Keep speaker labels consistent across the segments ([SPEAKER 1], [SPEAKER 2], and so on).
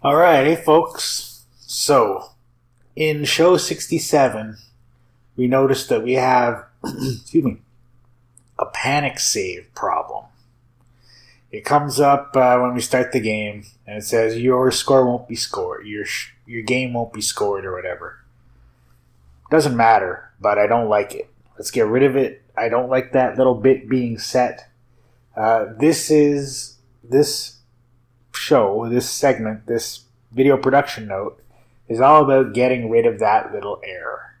[SPEAKER 1] All right, hey folks. So, in show 67, we noticed that we have, excuse me, a panic save problem. It comes up when we start the game, and it says your score won't be scored, your game won't be scored or whatever. Doesn't matter, but I don't like it. Let's get rid of it. I don't like that little bit being set. This show, this segment, this video production note is all about getting rid of that little error.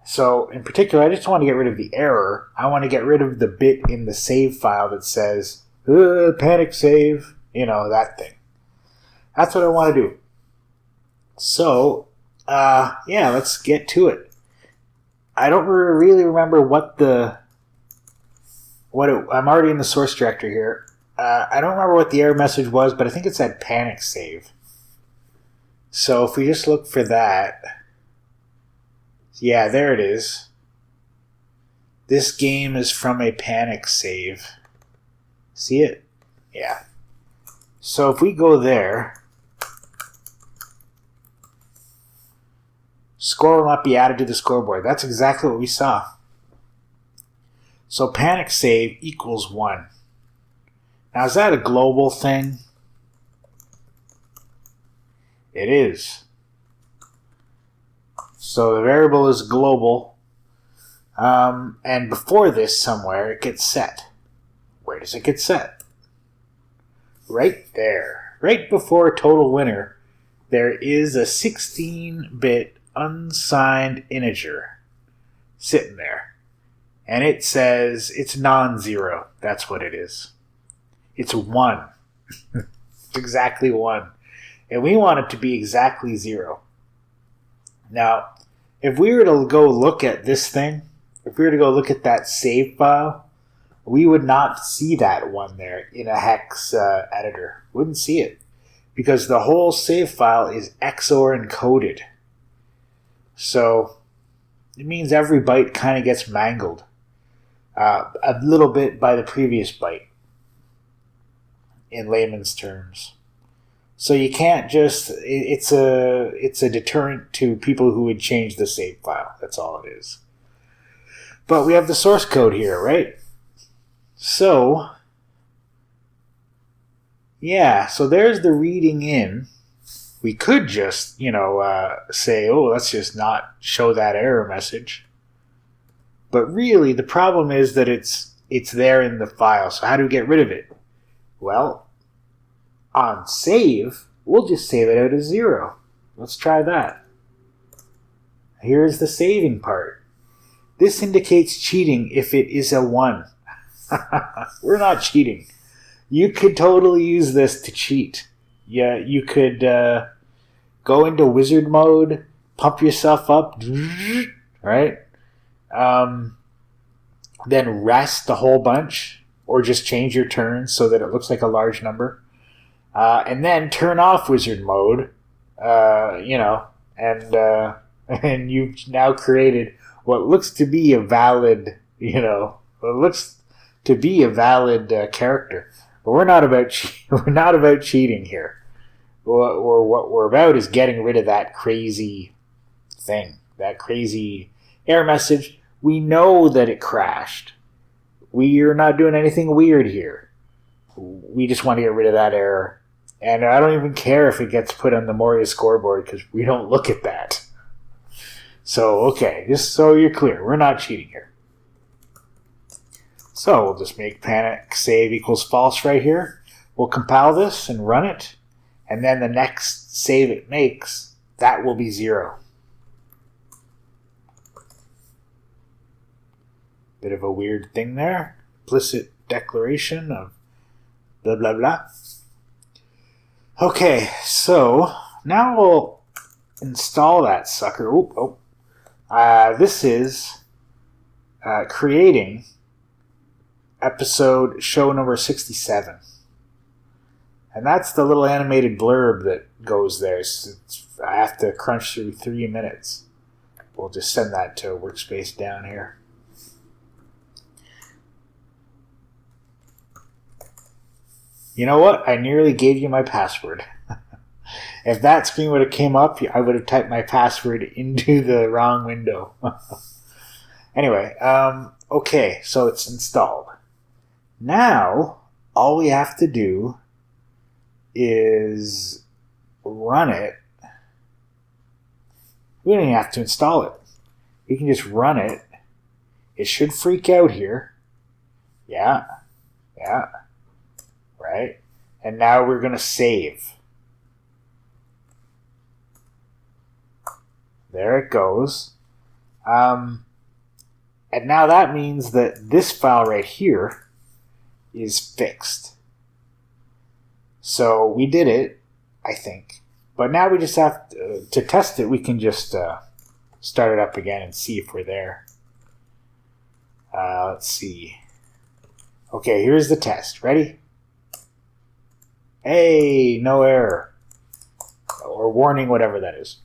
[SPEAKER 1] So, in particular, I just want to get rid of the error. I want to get rid of the bit in the save file that says, panic save, that thing. That's what I want to do. So, let's get to it. I don't really remember I'm already in the source directory here. I don't remember what the error message was, but I think it said panic save. So if we just look for that, yeah, there it is. This game is from a panic save. See it? Yeah. So if we go there, score will not be added to the scoreboard. That's exactly what we saw. So panic save equals 1. Now, is that a global thing? It is. So the variable is global. And before this, somewhere, it gets set. Where does it get set? Right there. Right before total winner, there is a 16-bit unsigned integer sitting there. And it says it's non-zero. That's what it is. It's 1. It's exactly 1. And we want it to be exactly 0. Now, if we were to go look at this thing, if we were to go look at that save file, we would not see that 1 there in a hex editor. Wouldn't see it. Because the whole save file is XOR encoded. So, it means every byte kind of gets mangled. A little bit by the previous byte. In layman's terms. So you can't just, it's a deterrent to people who would change the save file. That's all it is. But we have the source code here, right? So, yeah, so there's the reading in. We could just, say, let's just not show that error message. But really, the problem is that it's there in the file. So how do we get rid of it? Well, on save, we'll just save it out as 0. Let's try that. Here's the saving part. This indicates cheating if it is a 1. We're not cheating. You could totally use this to cheat. Yeah, you could go into wizard mode, pump yourself up, right? Then rest a whole bunch. Or just change your turns so that it looks like a large number. And then turn off wizard mode, and you've now created what looks to be a valid, character. But we're not about cheating here. Or what we're about is getting rid of that crazy thing, that crazy error message. We know that it crashed. We are not doing anything weird here. We just want to get rid of that error. And I don't even care if it gets put on the Moria scoreboard because we don't look at that. So, okay, just so you're clear, we're not cheating here. So we'll just make panic save equals false right here. We'll compile this and run it. And then the next save it makes, that will be 0. Bit of a weird thing there. Implicit declaration of blah, blah, blah. Okay, so now we'll install that sucker. This is creating show number 67. And that's the little animated blurb that goes there. I have to crunch through 3 minutes. We'll just send that to workspace down here. You know what? I nearly gave you my password. If that screen would have came up, I would have typed my password into the wrong window. Anyway, okay, so it's installed. Now, all we have to do is run it. We don't even have to install it. We can just run it. It should freak out here. Yeah. Right? And now we're going to save. There it goes. And now that means that this file right here is fixed. So we did it, I think. But now we just have to test it. We can just start it up again and see if we're there. Let's see. Okay, here's the test. Ready? Hey, no error. Or warning, whatever that is.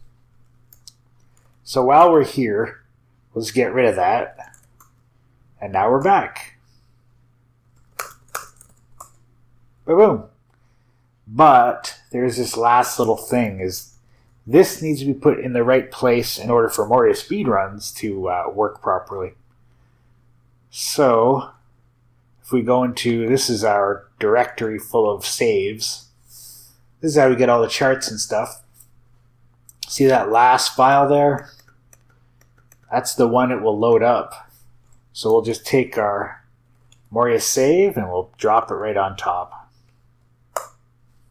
[SPEAKER 1] So while we're here, let's get rid of that. And now we're back. Boom. But there's this last little thing. Is this needs to be put in the right place in order for Moria speedruns to work properly. So if we go into, this is our directory full of saves. This is how we get all the charts and stuff. See that last file there? That's the one it will load up. So we'll just take our Moria save and we'll drop it right on top.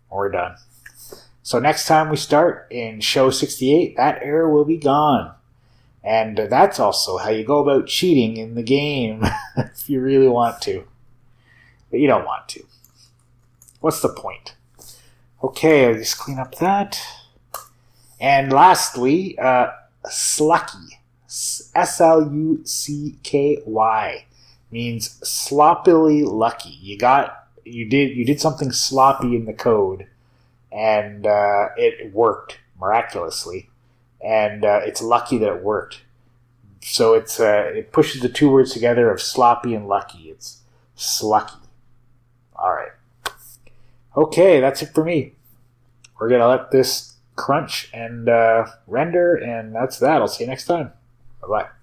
[SPEAKER 1] We're done. So next time we start in show 68, that error will be gone. And that's also how you go about cheating in the game if you really want to. But you don't want to. What's the point? Okay, I'll just clean up that. And lastly, Slucky. S-L-U-C-K-Y means sloppily lucky. You did something sloppy in the code, and it worked miraculously, and it's lucky that it worked. So it pushes the two words together of sloppy and lucky. It's slucky. All right. Okay, that's it for me. We're gonna let this crunch and render, and that's that. I'll see you next time. Bye-bye.